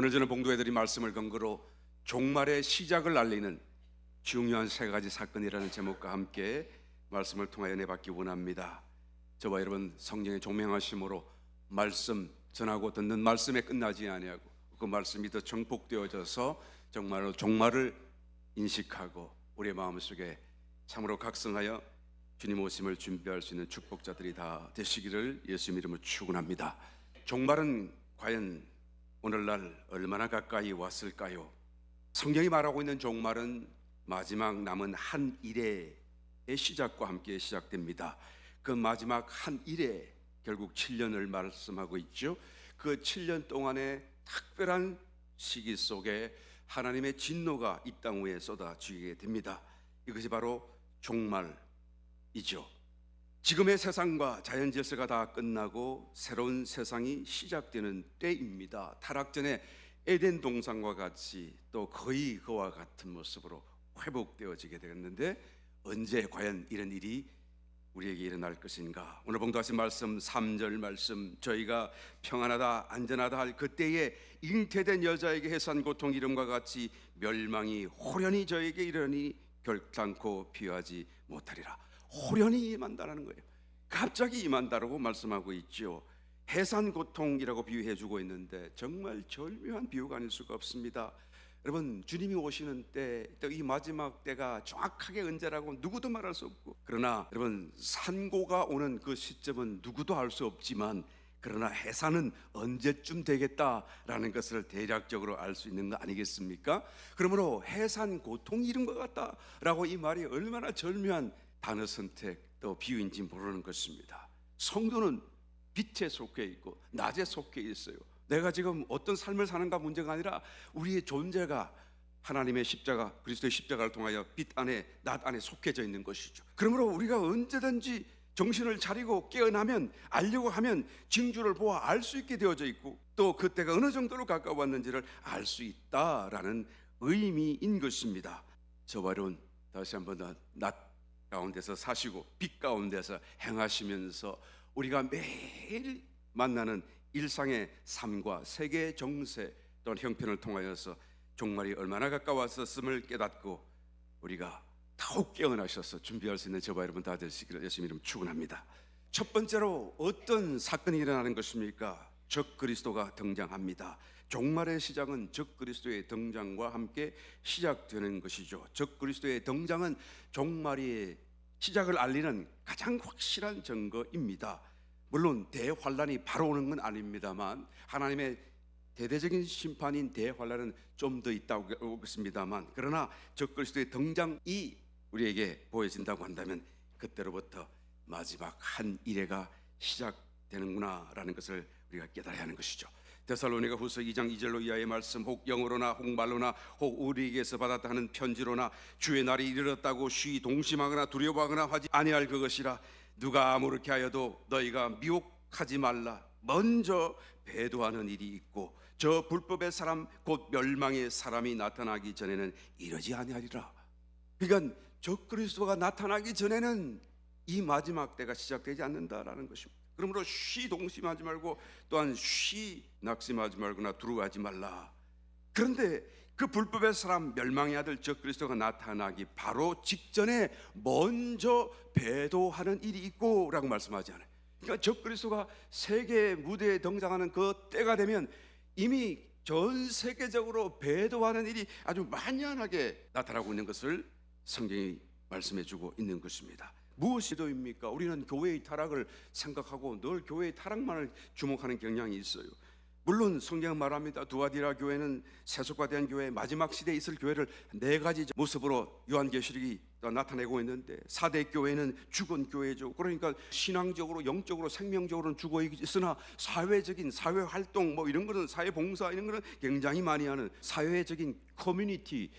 오늘 저는 봉도해드린 말씀을 근거로 종말의 시작을 알리는 중요한 세 가지 사건이라는 제목과 함께 말씀을 통하여 내받기 원합니다. 저와 여러분 성령의 조명하심으로 말씀 전하고 듣는 말씀에 끝나지 아니하고 그 말씀이 더 정복되어져서 정말로 종말을 인식하고 우리의 마음속에 참으로 각성하여 주님 오심을 준비할 수 있는 축복자들이 다 되시기를 예수 이름으로 축원합니다. 종말은 과연 오늘날 얼마나 가까이 왔을까요? 성경이 말하고 있는 종말은 마지막 남은 한 일의 시작과 함께 시작됩니다. 그 마지막 한 일에 결국 7년을 말씀하고 있죠. 그 7년 동안의 특별한 시기 속에 하나님의 진노가 이 땅 위에 쏟아지게 됩니다. 이것이 바로 종말이죠. 지금의 세상과 자연 질서가 다 끝나고 새로운 세상이 시작되는 때입니다. 타락 전에 에덴 동산과 같이 또 거의 그와 같은 모습으로 회복되어지게 되었는데 언제 과연 이런 일이 우리에게 일어날 것인가? 오늘 봉독하신 말씀 3절 말씀, 저희가 평안하다 안전하다 할 그때에 잉태된 여자에게 해산 고통 이름과 같이 멸망이 호련히 저에게 이르니 결단코 피하지 못하리라. 호련히 임한다라는 거예요. 갑자기 임한다라고 말씀하고 있죠. 해산 고통이라고 비유해 주고 있는데 정말 절묘한 비유가 아닐 수가 없습니다. 여러분, 주님이 오시는 때, 또 이 마지막 때가 정확하게 언제라고 누구도 말할 수 없고, 그러나 여러분 산고가 오는 그 시점은 누구도 알 수 없지만, 그러나 해산은 언제쯤 되겠다라는 것을 대략적으로 알 수 있는 거 아니겠습니까? 그러므로 해산 고통 이런 것 같다라고 이 말이 얼마나 절묘한 단어 선택 또 비유인지 모르는 것입니다. 성도는 빛에 속해 있고 낮에 속해 있어요. 내가 지금 어떤 삶을 사는가 문제가 아니라 우리의 존재가 하나님의 십자가, 그리스도의 십자가를 통하여 빛 안에, 낮 안에 속해져 있는 것이죠. 그러므로 우리가 언제든지 정신을 차리고 깨어나면, 알려고 하면 징조를 보아 알 수 있게 되어져 있고, 또 그때가 어느 정도로 가까웠는지를 알 수 있다라는 의미인 것입니다. 저와 여러분 다시 한번 낮 가운데서 사시고 빛 가운데서 행하시면서 우리가 매일 만나는 일상의 삶과 세계의 정세 또한 형편을 통하여서 종말이 얼마나 가까웠었음을 깨닫고 우리가 더욱 깨어나셔서 준비할 수 있는 저와 여러분 다 되시기를 예수 이름으로 축원합니다. 첫 번째로 어떤 사건이 일어나는 것입니까? 적 그리스도가 등장합니다. 종말의 시작은 적 그리스도의 등장과 함께 시작되는 것이죠. 적 그리스도의 등장은 종말의 시작을 알리는 가장 확실한 증거입니다. 물론 대환란이 바로 오는 건 아닙니다만, 하나님의 대대적인 심판인 대환란은 좀 더 있다고 하겠습니다만, 그러나 적그리스도의 등장이 우리에게 보여진다고 한다면 그때로부터 마지막 한 일회가 시작되는구나라는 것을 우리가 깨달아야 하는 것이죠. 데살로니가 후서 2장 2절로 이하의 말씀, 혹 영어로나 혹 말로나 혹 우리에게서 받았다 하는 편지로나 주의 날이 이르렀다고 쉬 동심하거나 두려워하거나 하지 아니할 그것이라. 누가 아무렇게 하여도 너희가 미혹하지 말라. 먼저 배도하는 일이 있고 저 불법의 사람 곧 멸망의 사람이 나타나기 전에는 이러지 아니하리라. 그러니까 적그리스도가 나타나기 전에는 이 마지막 때가 시작되지 않는다라는 것입니다. 그러므로 쉬 동심하지 말고 또한 쉬 낙심하지 말거나 두려워하지 말라. 그런데 그 불법의 사람 멸망의 아들 적그리스도가 나타나기 바로 직전에 먼저 배도하는 일이 있고 라고 말씀하지 않아요. 그러니까 적그리스도가 세계 무대에 등장하는 그 때가 되면 이미 전 세계적으로 배도하는 일이 아주 만연하게 나타나고 있는 것을 성경이 말씀해 주고 있는 것입니다. 무엇이 배도입니까? 우리는 교회의 타락을 생각하고 늘 교회의 타락만을 주목하는 경향이 있어요. 물론 성경은 말합니다. 두아디라 교회는 세속화된 교회, 마지막 시대에 있을 교회를 네 가지 모습으로 요한계시록이 나타내고 있는데, 4대 교회는 죽은 교회죠. 그러니까 신앙적으로 영적으로 생명적으로는 죽어 있으나 사회적인 사회활동 뭐 이런 거는, 사회봉사 이런 거는 굉장히 많이 하는 사회적인 커뮤니티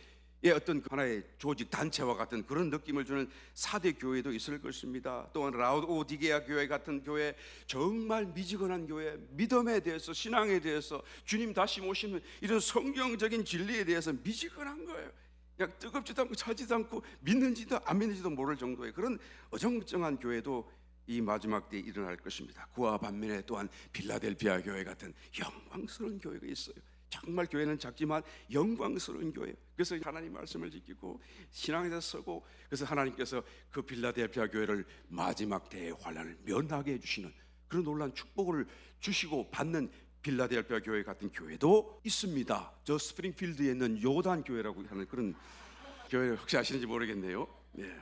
어떤 하나의 조직 단체와 같은 그런 느낌을 주는 4대 교회도 있을 것입니다. 또한 라오디게아 교회 같은 교회, 정말 미지근한 교회, 믿음에 대해서, 신앙에 대해서, 주님 다시 오시는 이런 성경적인 진리에 대해서 미지근한 거예요. 그냥 뜨겁지도 않고 차지도 않고 믿는지도 안 믿는지도 모를 정도의 그런 어정쩡한 교회도 이 마지막 때에 일어날 것입니다. 그와 반면에 또한 빌라델비아 교회 같은 영광스러운 교회가 있어요. 정말 교회는 작지만 영광스러운 교회. 그래서 하나님 말씀을 지키고 신앙에서 서고, 그래서 하나님께서 그 빌라델피아 교회를 마지막 대환란을 면하게 해주시는 그런 놀라운 축복을 주시고 받는 빌라델피아 교회 같은 교회도 있습니다. 저 스프링필드에 있는 요단 교회라고 하는 그런 교회 혹시 아시는지 모르겠네요. 네.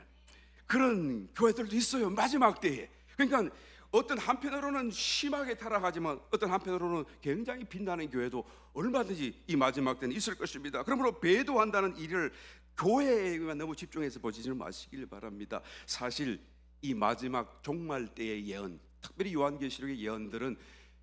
그런 교회들도 있어요, 마지막 때에. 그러니까 어떤 한편으로는 심하게 타락하지만 어떤 한편으로는 굉장히 빛나는 교회도 얼마든지 이 마지막 때는 있을 것입니다. 그러므로 배도한다는 일을 교회에만 너무 집중해서 보시지 마시길 바랍니다. 사실 이 마지막 종말 때의 예언, 특별히 요한계시록의 예언들은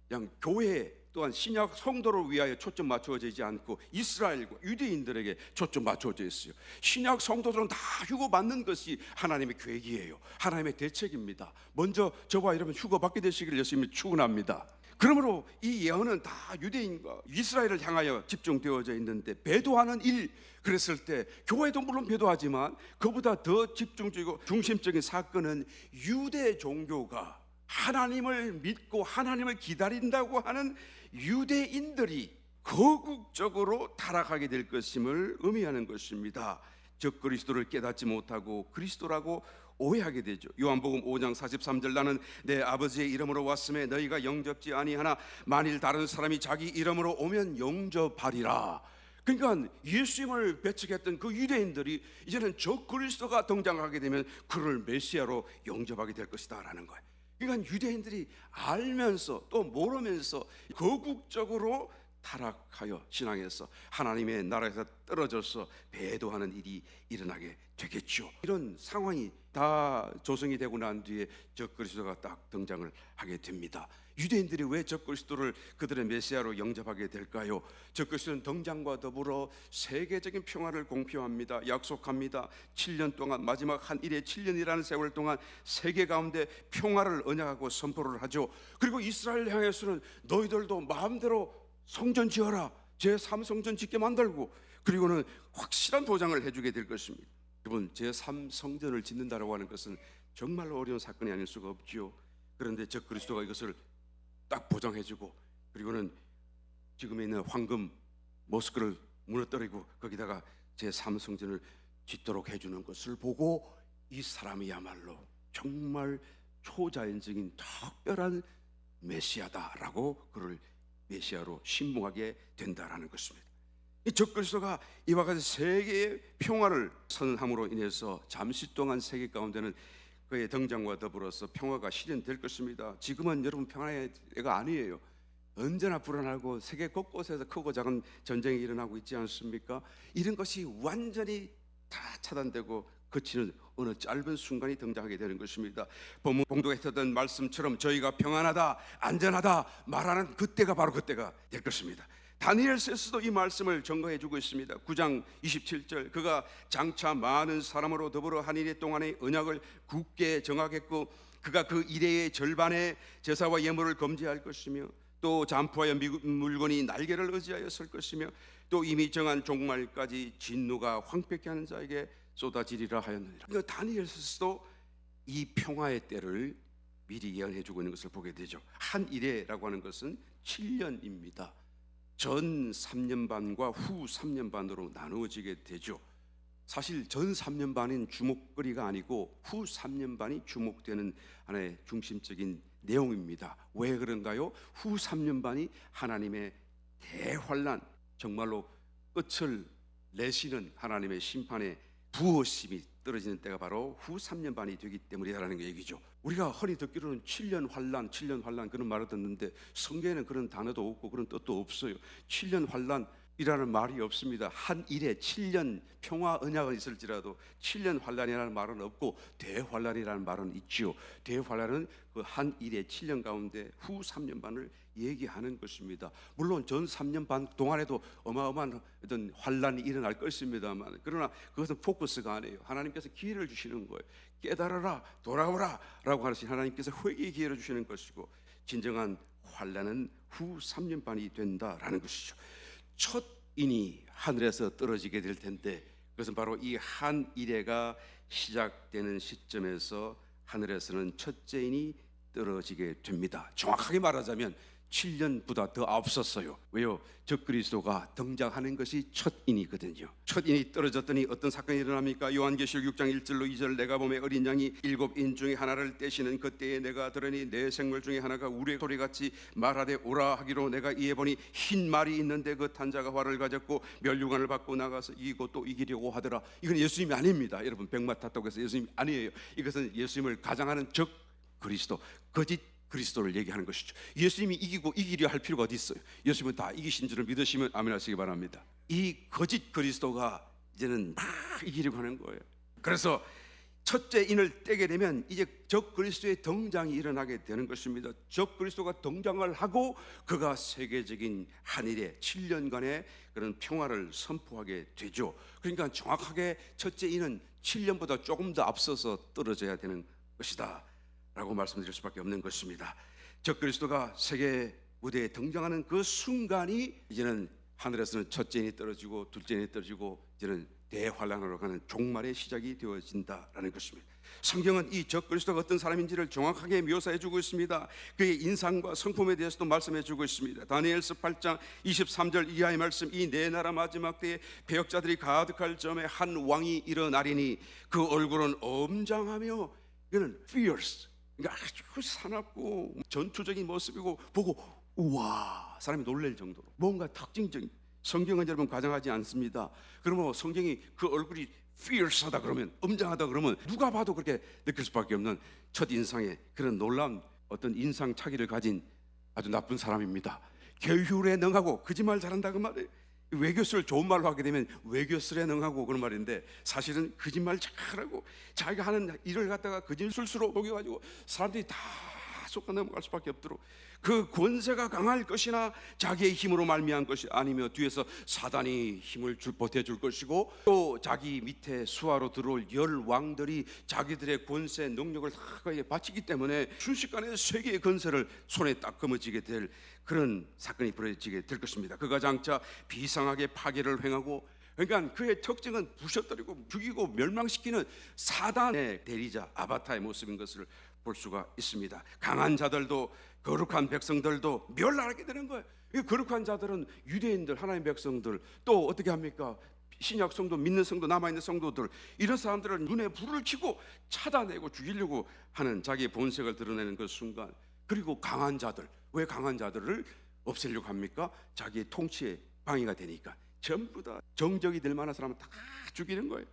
그냥 교회 또한 신약 성도를 위하여 초점 맞추어지지 않고 이스라엘과 유대인들에게 초점 맞추어져 있어요. 신약 성도들은 다 휴거 받는 것이 하나님의 계획이에요. 하나님의 대책입니다. 먼저 저와 여러분 휴거 받게 되시기를 열심히 축원합니다. 그러므로 이 예언은 다 유대인과 이스라엘을 향하여 집중되어져 있는데, 배도하는 일 그랬을 때 교회도 물론 배도하지만 그보다 더 집중적이고 중심적인 사건은 유대 종교가 하나님을 믿고 하나님을 기다린다고 하는 유대인들이 거국적으로 타락하게 될 것임을 의미하는 것입니다. 즉 그리스도를 깨닫지 못하고 그리스도라고 오해하게 되죠. 요한복음 5장 43절, 나는 내 아버지의 이름으로 왔음에 너희가 영접지 아니하나 만일 다른 사람이 자기 이름으로 오면 영접하리라. 그러니까 예수님을 배척했던 그 유대인들이 이제는 저 그리스도가 등장하게 되면 그를 메시아로 영접하게 될 것이다 라는 거예요. 그러니까 유대인들이 알면서 또 모르면서 거국적으로 타락하여 신앙에서 하나님의 나라에서 떨어져서 배도하는 일이 일어나게 되겠죠. 이런 상황이 다 조성이 되고 난 뒤에 적그리스도가 딱 등장을 하게 됩니다. 유대인들이 왜 적그리스도를 그들의 메시아로 영접하게 될까요? 적그리스도는 등장과 더불어 세계적인 평화를 공표합니다. 약속합니다. 7년 동안, 마지막 한 일의 7년이라는 세월 동안 세계 가운데 평화를 언약하고 선포를 하죠. 그리고 이스라엘 향해서는 너희들도 마음대로 성전 지어라, 제3성전 짓게 만들고, 그리고는 확실한 보장을 해주게 될 것입니다. 여러분, 제3성전을 짓는다라고 하는 것은 정말 어려운 사건이 아닐 수가 없죠. 그런데 적그리스도가 이것을 딱 보장해주고, 그리고는 지금에 있는 황금 모스크를 무너뜨리고 거기다가 제3성전을 짓도록 해주는 것을 보고 이 사람이야말로 정말 초자연적인 특별한 메시아다라고 그를 메시아로 신봉하게 된다라는 것입니다. 이 적그리스도가 이와 같이 세계의 평화를 선언함으로 인해서 잠시 동안 세계 가운데는 그의 등장과 더불어서 평화가 실현될 것입니다. 지금은 여러분 평화의 때가 아니에요. 언제나 불안하고 세계 곳곳에서 크고 작은 전쟁이 일어나고 있지 않습니까? 이런 것이 완전히 다 차단되고 그치는 어느 짧은 순간이 등장하게 되는 것입니다. 본문 봉독했던 말씀처럼 저희가 평안하다, 안전하다 말하는 그때가 바로 그때가 될 것입니다. 다니엘서도 이 말씀을 증거해주고 있습니다. 9장 27절, 그가 장차 많은 사람으로 더불어 한 일 동안의 언약을 굳게 정하겠고 그가 그 이래의 절반의 제사와 예물을 금지할 것이며 또 잠포하여 물건이 날개를 의지하여 설 것이며 또 이미 정한 종말까지 진노가 황폐케 하는 자에게 쏟아지리라 하였느니라. 그러니까 다니엘서도 이 평화의 때를 미리 예언해주고 있는 것을 보게 되죠. 한 이래라고 하는 것은 7년입니다. 전 3년 반과 후 3년 반으로 나누어지게 되죠. 사실 전 3년 반인 주목거리가 아니고 후 3년 반이 주목되는 하나의 중심적인 내용입니다. 왜 그런가요? 후 3년 반이 하나님의 대환란, 정말로 끝을 내시는 하나님의 심판의 부어심이 떨어지는 때가 바로 후 3년 반이 되기 때문이라는 얘기죠. 우리가 흔히 듣기로는 7년 환란, 7년 환란 그런 말을 듣는데 성경에는 그런 단어도 없고 그런 뜻도 없어요. 7년 환란이라는 말이 없습니다. 한 일에 7년 평화 언약은 있을지라도 7년 환란이라는 말은 없고 대환란이라는 말은 있지요. 대환란은 그 한 일에 7년 가운데 후 3년 반을 얘기하는 것입니다. 물론 전 3년 반 동안에도 어마어마한 어떤 환란이 일어날 것입니다만, 그러나 그것은 포커스가 아니에요. 하나님께서 기회를 주시는 거예요. 깨달아라, 돌아오라 라고 하신 하나님께서 회개의 기회를 주시는 것이고, 진정한 환란은 후 3년 반이 된다라는 것이죠. 첫 인이 하늘에서 떨어지게 될 텐데, 그것은 바로 이 한 이래가 시작되는 시점에서 하늘에서는 첫째 인이 떨어지게 됩니다. 정확하게 말하자면 7년보다 더 앞섰어요. 왜요? 적그리스도가 등장하는 것이 첫인이거든요. 첫인이 떨어졌더니 어떤 사건이 일어납니까? 요한계시록 6장 1절로 2절, 내가 보매 어린 양이 7인 중에 하나를 떼시는 그때에 내가 들으니 내 생물 중에 하나가 우레 소리같이 말하되 오라 하기로, 내가 이에 보니 흰 말이 있는데 그 탄자가 활을 가졌고 멸류관을 받고 나가서 이기고 또 이기려고 하더라. 이건 예수님이 아닙니다. 여러분, 백마 탔다고 해서 예수님이 아니에요. 이것은 예수님을 가장하는 적그리스도, 거짓 그리스도를 얘기하는 것이죠. 예수님이 이기고 이기려 할 필요가 어디 있어요? 예수님은 다 이기신 줄을 믿으시면 아멘 하시기 바랍니다. 이 거짓 그리스도가 이제는 막 이기려고 하는 거예요. 그래서 첫째 인을 떼게 되면 이제 적 그리스도의 등장이 일어나게 되는 것입니다. 적 그리스도가 등장을 하고 그가 세계적인 한일의 7년간의 그런 평화를 선포하게 되죠. 그러니까 정확하게 첫째 인은 7년보다 조금 더 앞서서 떨어져야 되는 것이다 라고 말씀드릴 수밖에 없는 것입니다. 적그리스도가 세계 무대에 등장하는 그 순간이 이제는 하늘에서는 첫째인이 떨어지고 둘째인이 떨어지고 이제는 대환란으로 가는 종말의 시작이 되어진다라는 것입니다. 성경은 이 적그리스도가 어떤 사람인지를 정확하게 묘사해 주고 있습니다. 그의 인상과 성품에 대해서도 말씀해 주고 있습니다. 다니엘서 8장 23절 이하의 말씀, 이 네 나라 마지막 때에 배역자들이 가득할 점에 한 왕이 일어나리니 그 얼굴은 엄장하며, 이거는 fierce, 그러니까 아주 사납고 전투적인 모습이고 보고 우와, 사람이 놀랄 정도로 뭔가 특징적인, 성경은 여러분 과장하지 않습니다. 그러면 성경이 그 얼굴이 fierce하다 그러면, 엄장하다 그러면 누가 봐도 그렇게 느낄 수밖에 없는 첫인상의 그런 놀라운 어떤 인상 차기를 가진 아주 나쁜 사람입니다. 계율에 능하고 거짓말 잘한다 그 말이에요. 외교술 좋은 말로 하게 되면 외교술에 능하고 그런 말인데, 사실은 거짓말 잘하고 자기가 하는 일을 갖다가 거짓술수로 녹여가지고 사람들이 다 속아 넘어갈 수밖에 없도록 그 권세가 강할 것이나 자기의 힘으로 말미암은 것이 아니며 뒤에서 사단이 힘을 보태줄 것이고, 또 자기 밑에 수하로 들어올 10왕들이 자기들의 권세 능력을 다 거기에 바치기 때문에 순식간에 세계의 권세를 손에 딱 거머쥐게 될 그런 사건이 벌어지게 될 것입니다. 그가 장차 비상하게 파괴를 행하고, 그러니까 그의 특징은 부셔뜨리고 죽이고 멸망시키는 사단의 대리자 아바타의 모습인 것을 볼 수가 있습니다. 강한 자들도 거룩한 백성들도 멸하게 되는 거예요. 이 거룩한 자들은 유대인들, 하나님의 백성들, 또 어떻게 합니까? 신약 성도, 믿는 성도, 남아있는 성도들, 이런 사람들은 눈에 불을 켜고 찾아내고 죽이려고 하는 자기의 본색을 드러내는 그 순간, 그리고 강한 자들, 왜 강한 자들을 없애려고 합니까? 자기의 통치에 방해가 되니까 전부 다 정적이 될 만한 사람은 다 죽이는 거예요.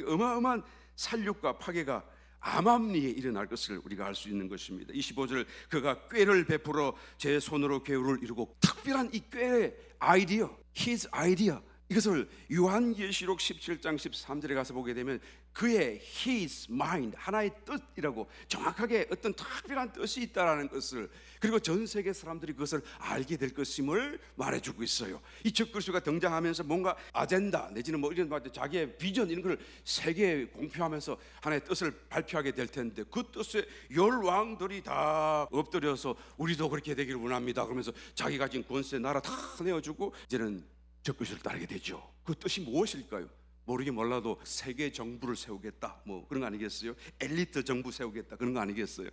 어마어마한 살육과 파괴가 암암리에 일어날 것을 우리가 알 수 있는 것입니다. 25절, 그가 꾀를 베풀어 제 손으로 계율을 이루고, 특별한 이 꾀의 아이디어, his idea, 이것을 요한계시록 17장 13절에 가서 보게 되면 그의 his mind, 하나의 뜻이라고, 정확하게 어떤 특별한 뜻이 있다라는 것을, 그리고 전 세계 사람들이 그것을 알게 될 것임을 말해주고 있어요. 이 적그리스도가 등장하면서 뭔가 아젠다 내지는 뭐 이런 자기의 비전 이런 걸 세계에 공표하면서 하나의 뜻을 발표하게 될 텐데, 그 뜻에 10왕들이 다 엎드려서 우리도 그렇게 되기를 원합니다 그러면서 자기 가진 권세 나라 다 내어주고 이제는 적그리스도를 따르게 되죠. 그 뜻이 무엇일까요? 모르게 몰라도 세계 정부를 세우겠다, 뭐 그런 거 아니겠어요? 엘리트 정부 세우겠다, 그런 거 아니겠어요?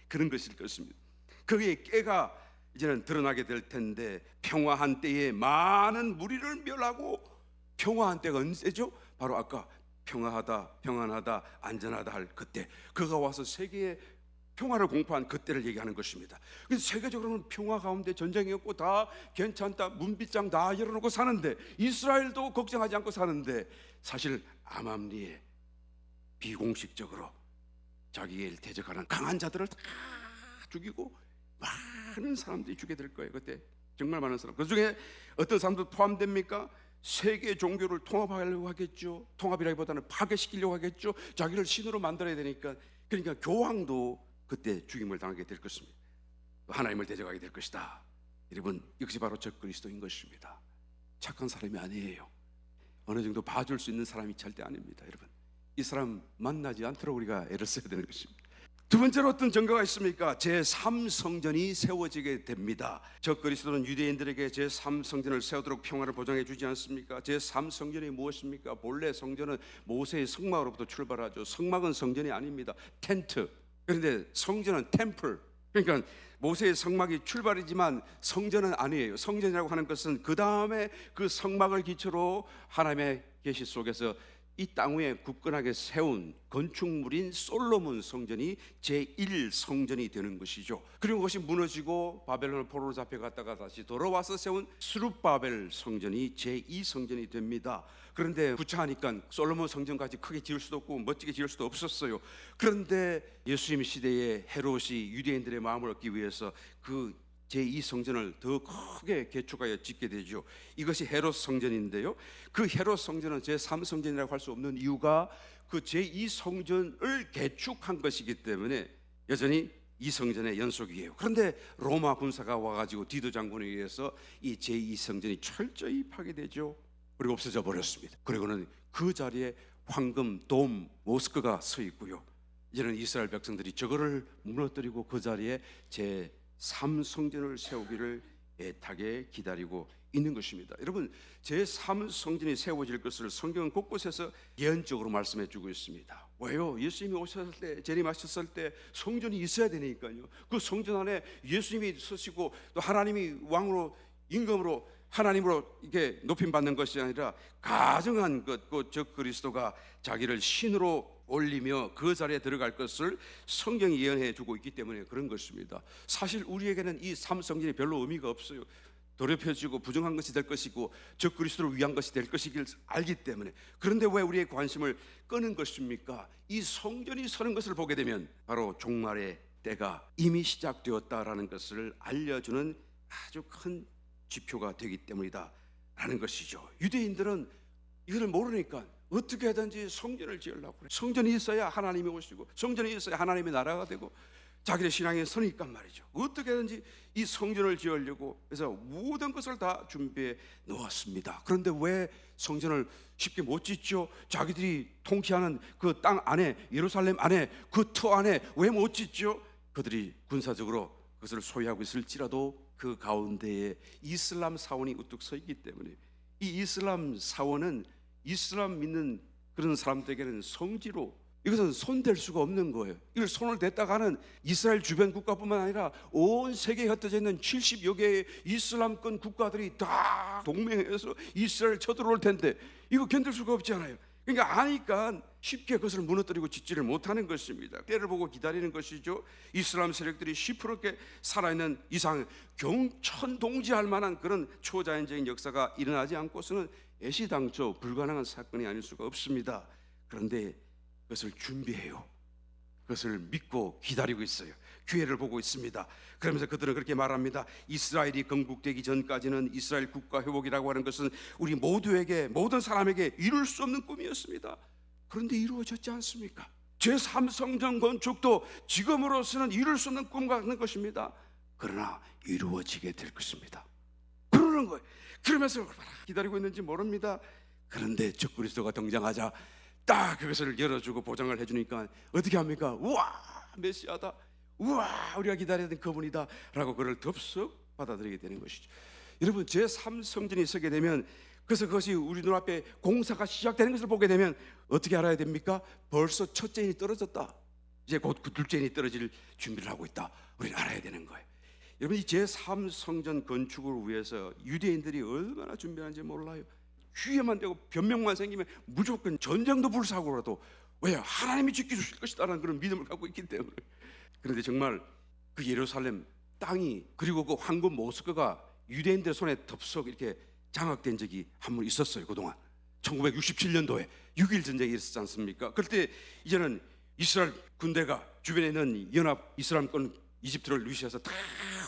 그런 것일 것입니다. 그의 깨가 이제는 드러나게 될 텐데, 평화한 때에 많은 무리를 멸하고, 평화한 때가 언제죠? 바로 아까 평화하다, 평안하다, 안전하다 할 그때, 그가 와서 세계에 평화를 공포한 그때를 얘기하는 것입니다. 그래서 세계적으로는 평화 가운데 전쟁이 없고 다 괜찮다, 문빗장 다 열어놓고 사는데, 이스라엘도 걱정하지 않고 사는데, 사실 암암리에 비공식적으로 자기를 대적하는 강한 자들을 다 죽이고 많은 사람들이 죽게 될 거예요. 그때 정말 많은 사람, 그 중에 어떤 사람도 포함됩니까? 세계 종교를 통합하려고 하겠죠. 통합이라기보다는 파괴시키려고 하겠죠. 자기를 신으로 만들어야 되니까. 그러니까 교황도 그때 죽임을 당하게 될 것입니다. 하나님을 대적하게 될 것이다. 여러분, 이것이 바로 적그리스도인 것입니다. 착한 사람이 아니에요. 어느 정도 봐줄 수 있는 사람이 절대 아닙니다. 여러분, 이 사람 만나지 않도록 우리가 애를 써야 되는 것입니다. 두 번째로 어떤 증거가 있습니까? 제3성전이 세워지게 됩니다. 적그리스도는 유대인들에게 제3성전을 세우도록 평화를 보장해 주지 않습니까? 제3성전이 무엇입니까? 본래 성전은 모세의 성막으로부터 출발하죠. 성막은 성전이 아닙니다. 텐트. 그런데 성전은 템플, 그러니까 모세의 성막이 출발이지만 성전은 아니에요. 성전이라고 하는 것은 그 다음에 그 성막을 기초로 하나님의 계시 속에서 이 땅 위에 굳건하게 세운 건축물인 솔로몬 성전이 제1성전이 되는 것이죠. 그리고 그것이 무너지고 바벨론 포로로 잡혀갔다가 다시 돌아와서 세운 스룹바벨 성전이 제2성전이 됩니다. 그런데 구차하니까 솔로몬 성전까지 크게 지을 수도 없고 멋지게 지을 수도 없었어요. 그런데 예수님 시대에 헤롯이 유대인들의 마음을 얻기 위해서 그 제2성전을 더 크게 개축하여 짓게 되죠. 이것이 헤롯 성전인데요, 그 헤롯 성전은 제3성전이라고 할 수 없는 이유가 그 제2성전을 개축한 것이기 때문에 여전히 이 성전의 연속이에요. 그런데 로마 군사가 와가지고 디도 장군에 의해서 이 제2성전이 철저히 파괴되죠. 그리고 없어져 버렸습니다. 그리고는 그 자리에 황금 돔 모스크가 서 있고요, 이제는 이스라엘 백성들이 저거를 무너뜨리고 그 자리에 제3성전을 세우기를 애타게 기다리고 있는 것입니다. 여러분, 제3성전이 세워질 것을 성경은 곳곳에서 예언적으로 말씀해 주고 있습니다. 왜요? 예수님이 오셨을 때, 재림하셨을 때 성전이 있어야 되니까요. 그 성전 안에 예수님이 서시고 또 하나님이 왕으로 임금으로 하나님으로 이게 높임 받는 것이 아니라 가정한 것, 그 적 그리스도가 자기를 신으로 올리며 그 자리에 들어갈 것을 성경이 예언해 주고 있기 때문에 그런 것입니다. 사실 우리에게는 이 삼성전이 별로 의미가 없어요. 더럽혀지고 부정한 것이 될 것이고 적 그리스도를 위한 것이 될 것이길 알기 때문에. 그런데 왜 우리의 관심을 끄는 것입니까? 이 성전이 서는 것을 보게 되면 바로 종말의 때가 이미 시작되었다라는 것을 알려주는 아주 큰 지표가 되기 때문이다 라는 것이죠. 유대인들은 이걸 모르니까 어떻게 하든지 성전을 지으려고 그래. 성전이 있어야 하나님이 오시고 성전이 있어야 하나님의 나라가 되고 자기의 신앙에 서니까 말이죠. 어떻게 하든지 이 성전을 지으려고 해서 모든 것을 다 준비해 놓았습니다. 그런데 왜 성전을 쉽게 못 짓죠? 자기들이 통치하는 그 땅 안에, 예루살렘 안에, 그 터 안에 왜 못 짓죠? 그들이 군사적으로 그것을 소유하고 있을지라도 그 가운데에 이슬람 사원이 우뚝 서 있기 때문에, 이 이슬람 사원은 이슬람 믿는 그런 사람들에게는 성지로, 이것은 손댈 수가 없는 거예요. 이걸 손을 댔다가는 이스라엘 주변 국가뿐만 아니라 온 세계에 흩어져 있는 70여 개의 이슬람권 국가들이 다 동맹해서 이스라엘 쳐들어올 텐데 이거 견딜 수가 없잖아요. 그러니까 아니까 쉽게 그것을 무너뜨리고 짓지를 못하는 것입니다. 때를 보고 기다리는 것이죠. 이슬람 세력들이 시퍼렇게 살아있는 이상 경천동지할 만한 그런 초자연적인 역사가 일어나지 않고서는 애시당초 불가능한 사건이 아닐 수가 없습니다. 그런데 그것을 준비해요. 그것을 믿고 기다리고 있어요. 기회를 보고 있습니다. 그러면서 그들은 그렇게 말합니다. 이스라엘이 건국되기 전까지는 이스라엘 국가 회복이라고 하는 것은 우리 모두에게, 모든 사람에게 이룰 수 없는 꿈이었습니다. 그런데 이루어졌지 않습니까? 제3성전 건축도 지금으로서는 이룰 수 없는 꿈 같은 것입니다. 그러나 이루어지게 될 것입니다. 그러는 거예요. 그러면서 기다리고 있는지 모릅니다. 그런데 적 그리스도가 등장하자 딱 그것을 열어주고 보장을 해주니까 어떻게 합니까? 우와, 메시아다, 우와, 우리가 기다리던 그분이다 라고 그를 덥석 받아들이게 되는 것이죠. 여러분, 제3성전이 서게 되면, 그래서 그것이 우리 눈앞에 공사가 시작되는 것을 보게 되면 어떻게 알아야 됩니까? 벌써 첫째 인이 떨어졌다, 이제 곧 그 둘째 인이 떨어질 준비를 하고 있다, 우리는 알아야 되는 거예요. 여러분, 이 제3성전 건축을 위해서 유대인들이 얼마나 준비하는지 몰라요. 기회만 되고 변명만 생기면 무조건 전쟁도 불사고라도, 왜요? 하나님이 지켜주실 것이다라는 그런 믿음을 갖고 있기 때문에. 그런데 정말 그 예루살렘 땅이, 그리고 그 황금 모스크가 유대인들 손에 덥석 이렇게 장악된 적이 한 번 있었어요. 그동안 1967년도에 6.1 전쟁이 있었지 않습니까? 그때 이제는 이스라엘 군대가 주변에 있는 연합 이슬람권 이집트를 위시해서 다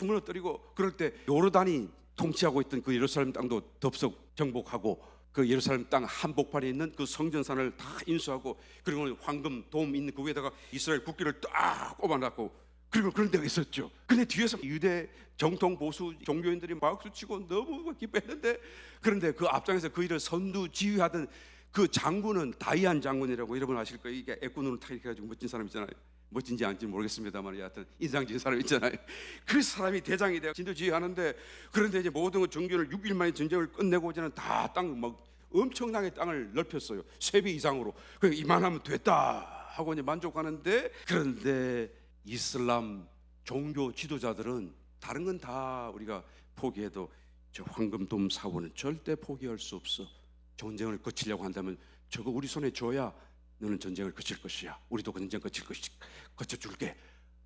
무너뜨리고, 그럴 때 요르단이 통치하고 있던 그 예루살렘 땅도 덥석 정복하고, 그 예루살렘 땅 한복판에 있는 그 성전산을 다 인수하고, 그리고 황금 돔 있는 그 위에다가 이스라엘 국기를 딱 꼽아놨고, 그리고 그런 데가 있었죠. 근데 뒤에서 유대 정통 보수 종교인들이 박수치고 너무 기뻐했는데, 그런데 그 앞장에서 그 일을 선두 지휘하던 그 장군은 다이안 장군이라고, 여러분 아실 거예요. 이게 애꾸눈을 탁 이렇게 해가지고 멋진 사람 있잖아요. 멋진지 아닌지 모르겠습니다만 여하튼 인상적인 사람 있잖아요. 그 사람이 대장이 되어 진도 지휘하는데, 그런데 이제 모든 종교를 6일 만에 전쟁을 끝내고 이제는 다 땅 막 엄청나게 땅을 넓혔어요. 3배 이상으로. 그러니까 이만하면 됐다 하고 이제 만족하는데, 그런데 이슬람 종교 지도자들은 다른 건 다 우리가 포기해도 저 황금돔 사원은 절대 포기할 수 없어. 전쟁을 거치려고 한다면 저거 우리 손에 줘야 너는 전쟁을 거칠 것이야. 우리도 전쟁 거쳐줄게.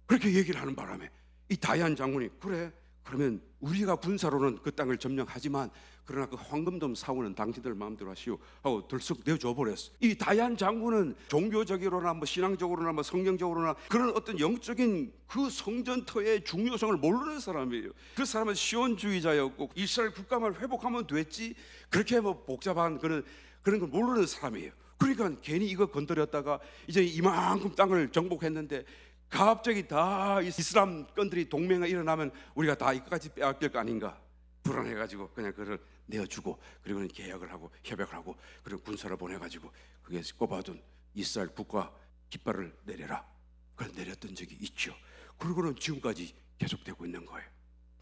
그렇게 얘기를 하는 바람에 이 다이안 장군이 그래 그러면 우리가 군사로는 그 땅을 점령하지만 그러나 그 황금돔 사원은 당신들 마음대로 하시오 하고 들썩 내줘 버렸어. 이 다이안 장군은 종교적으로나 뭐 신앙적으로나 뭐 성경적으로나 그런 어떤 영적인 그 성전터의 중요성을 모르는 사람이에요. 그 사람은 시온주의자였고 이스라엘 국가만 회복하면 됐지 그렇게 뭐 복잡한 그런 걸 모르는 사람이에요. 그러니까 괜히 이거 건드렸다가 이제 이만큼 땅을 정복했는데 갑자기 다 이슬람 건들이 동맹이 일어나면 우리가 다 이거까지 빼앗길 거 아닌가 불안해가지고 그냥 그걸 내어주고 그리고는 계약을 하고 협약을 하고 그리고 군사를 보내가지고 그게 꼽아둔 이스라엘 국가 깃발을 내려라. 그걸 내렸던 적이 있죠. 그리고는 지금까지 계속되고 있는 거예요.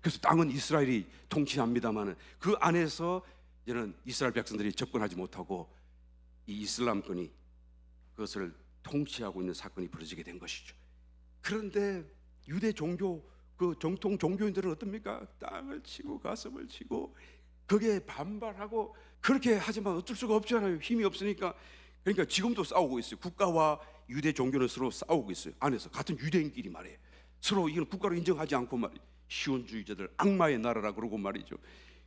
그래서 땅은 이스라엘이 통치합니다만 그 안에서 이제는 이스라엘 백성들이 접근하지 못하고 이 이슬람권이 그것을 통치하고 있는 사건이 벌어지게 된 것이죠. 그런데 유대 종교 그 정통 종교인들은 어떻습니까? 땅을 치고 가슴을 치고 거기에 반발하고 그렇게 하지만 어쩔 수가 없잖아요. 힘이 없으니까. 그러니까 지금도 싸우고 있어요. 국가와 유대 종교는 서로 싸우고 있어요. 안에서 같은 유대인끼리 말이에요. 서로 이걸 국가로 인정하지 않고 말이에요. 시온주의자들 악마의 나라라 그러고 말이죠.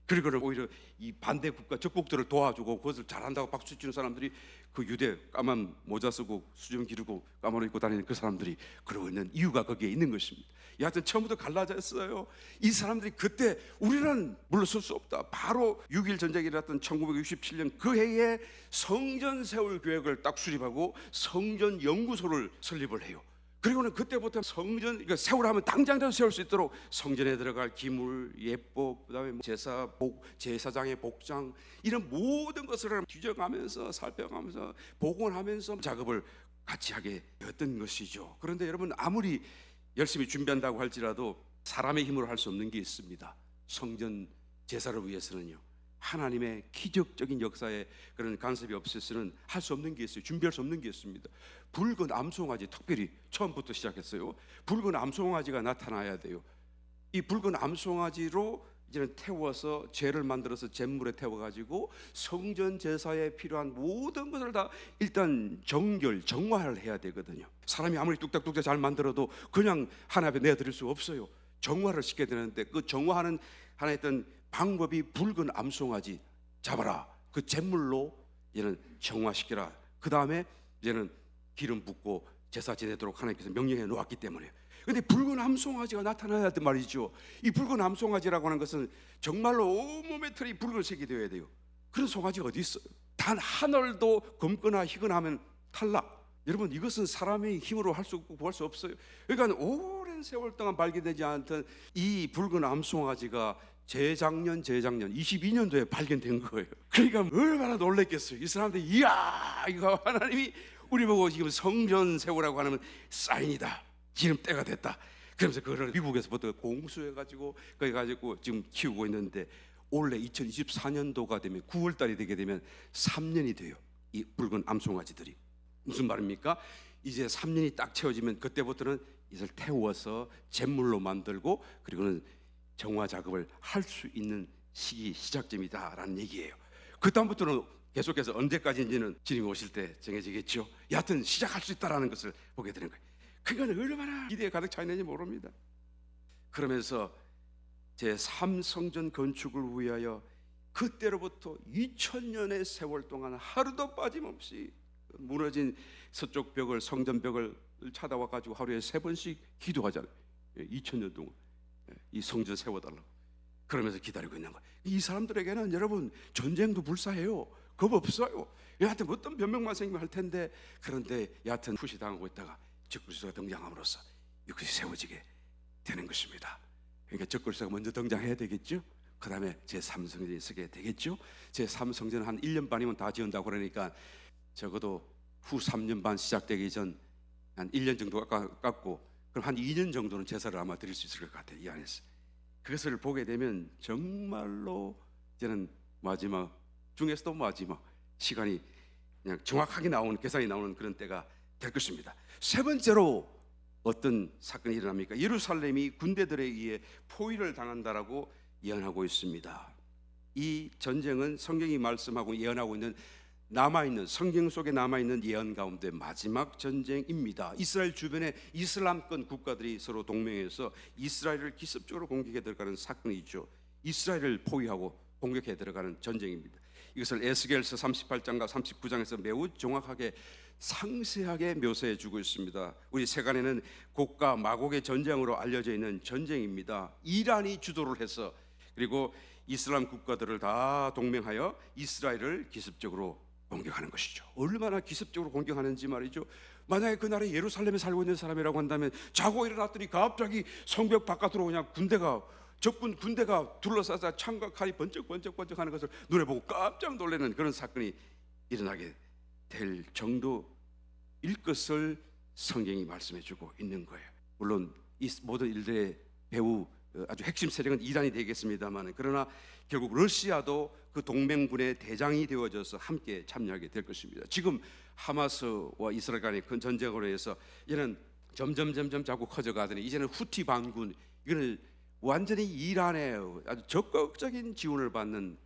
그리고 오히려 이 반대 국가 적국들을 도와주고 그것을 잘한다고 박수 치는 사람들이 그 유대 까만 모자 쓰고 수정 기르고 까만 옷 입고 다니는 그 사람들이 그러고 있는 이유가 거기에 있는 것입니다. 여하튼 처음부터 갈라졌어요. 이 사람들이 그때 우리는 물러설 수 없다. 바로 6.1 전쟁이 일어났던 1967년 그 해에 성전 세울 계획을 딱 수립하고 성전 연구소를 설립을 해요. 그리고는 그때부터 성전 그러니까 세우라면 당장이라도 세울 수 있도록 성전에 들어갈 기물, 예법, 그다음에 제사장의 복장 이런 모든 것을 뒤져가면서 살펴가면서 복원하면서 작업을 같이 하게 되었던 것이죠. 그런데 여러분 아무리 열심히 준비한다고 할지라도 사람의 힘으로 할 수 없는 게 있습니다. 성전 제사를 위해서는요. 하나님의 기적적인 역사에 그런 간섭이 없어서는 할 수 없는 게 있어요. 준비할 수 없는 게 있습니다. 붉은 암송아지 특별히 처음부터 시작했어요. 붉은 암송아지가 나타나야 돼요. 이 붉은 암송아지로 이제는 태워서 죄를 만들어서 잿물에 태워가지고 성전 제사에 필요한 모든 것을 다 일단 정화를 해야 되거든요. 사람이 아무리 뚝딱뚝딱 잘 만들어도 그냥 하나님 앞에 내어드릴 수 없어요. 정화를 시켜야 되는데 그 정화하는 하나 했던 방법이 붉은 암송아지 잡아라. 그 잿물로 이제는 정화시켜라. 그 다음에 이제는 기름 붓고 제사 지내도록 하나님께서 명령해 놓았기 때문에. 그런데 붉은 암송아지가 나타나야 한단 말이죠. 이 붉은 암송아지라고 하는 것은 정말로 온몸의 털이 붉은색이 되어야 돼요. 그런 송아지가 어디 있어요? 단 한 알도 검거나 희거나하면 탈락. 여러분 이것은 사람의 힘으로 할 수 없고 구할 수 없어요. 그러니까 오랜 세월 동안 발견되지 않던 이 붉은 암송아지가 재작년 22년도에 발견된 거예요. 그러니까 얼마나 놀랬겠어요. 이 사람들이 이야 이거 하나님이 우리 보고 지금 성전 세우라고 하는 사인이다. 지금 때가 됐다. 그러면서 그거를 미국에서부터 공수해가지고 거기 가지고 지금 키우고 있는데 올해 2024년도가 되면 9월달이 되게 되면 3년이 돼요. 이 붉은 암송아지들이. 무슨 말입니까? 이제 3년이 딱 채워지면 그때부터는 이걸 태워서 잿물로 만들고 그리고는 정화 작업을 할 수 있는 시작점이다라는 얘기예요. 그 다음부터는 계속해서 언제까지인지는 주님이 오실 때 정해지겠죠. 여하튼 시작할 수 있다라는 것을 보게 되는 거예요. 그건 얼마나 기대에 가득 차 있는지 모릅니다. 그러면서 제3성전 건축을 위하여 그때로부터 2000년의 세월 동안 하루도 빠짐없이 무너진 서쪽 벽을 성전벽을 찾아와 가지고 하루에 3번씩 기도하잖아요. 2000년 동안 이 성전 세워달라고 그러면서 기다리고 있는 거예요. 이 사람들에게는 여러분 전쟁도 불사해요. 겁 없어요. 여하튼 어떤 변명만 생기면 할 텐데 그런데 여하튼 푸시당하고 있다가 적그리스도가 등장함으로써 이것이 세워지게 되는 것입니다. 그러니까 적그리스도가 먼저 등장해야 되겠죠. 그 다음에 제3성전이 서게 되겠죠. 제3성전은 한 1년 반이면 다 지은다고 그러니까 적어도 후 3년 반 시작되기 전 한 1년 정도 깎고 그럼 한 2년 정도는 제사를 아마 드릴 수 있을 것 같아요. 이 안에서 그것을 보게 되면 정말로 이제는 마지막 중에서도 마지막 시간이 그냥 정확하게 나오는 계산이 나오는 그런 때가 될 것입니다. 세 번째로 어떤 사건이 일어납니까? 예루살렘이 군대들에 의해 포위를 당한다라고 예언하고 있습니다. 이 전쟁은 성경이 말씀하고 예언하고 있는 남아있는 성경 속에 남아있는 예언 가운데 마지막 전쟁입니다. 이스라엘 주변에 이슬람권 국가들이 서로 동맹해서 이스라엘을 기습적으로 공격해 들어가는 사건이 있죠. 이스라엘을 포위하고 공격해 들어가는 전쟁입니다. 이것을 에스겔서 38장과 39장에서 매우 정확하게 상세하게 묘사해 주고 있습니다. 우리 세간에는 곡과 마곡의 전쟁으로 알려져 있는 전쟁입니다. 이란이 주도를 해서 그리고 이슬람 국가들을 다 동맹하여 이스라엘을 기습적으로 공격하는 것이죠. 얼마나 기습적으로 공격하는지 말이죠. 만약에 그날에 예루살렘에 살고 있는 사람이라고 한다면 자고 일어났더니 갑자기 성벽 바깥으로 그냥 적군 군대가 둘러싸서 창과 칼이 번쩍번쩍 하는 것을 눈에 보고 깜짝 놀라는 그런 사건이 일어나게 될 정도일 것을 성경이 말씀해 주고 있는 거예요. 물론 이 모든 일들의 배후 아주 핵심 세력은 이란이 되겠습니다만, 그러나 결국 러시아도 그 동맹군의 대장이 되어져서 함께 참여하게 될 것입니다. 지금 하마스와 이스라엘 간의 큰 전쟁으로 해서 이제는 점점 자꾸 커져가더니 이제는 후티 반군, 이거는 완전히 이란의 아주 적극적인 지원을 받는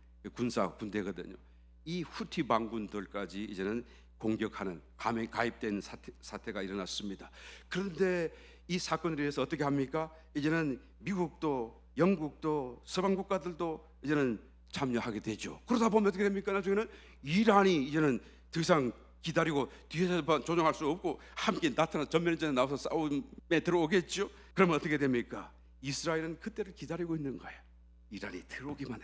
군대거든요. 이 후티 반군들까지 이제는 공격하는 가입된 사태가 일어났습니다. 그런데 이 사건에 대해서 어떻게 합니까? 이제는 미국도 영국도 서방 국가들도 이제는 참여하게 되죠. 그러다 보면 어떻게 됩니까? 나중에는 이란이 이제는 더 이상 기다리고 뒤에서 조정할 수 없고 함께 나타나 전면전에 나와서 싸움에 들어오겠죠. 그러면 어떻게 됩니까? 이스라엘은 그때를 기다리고 있는 거예요. 이란이 들어오기만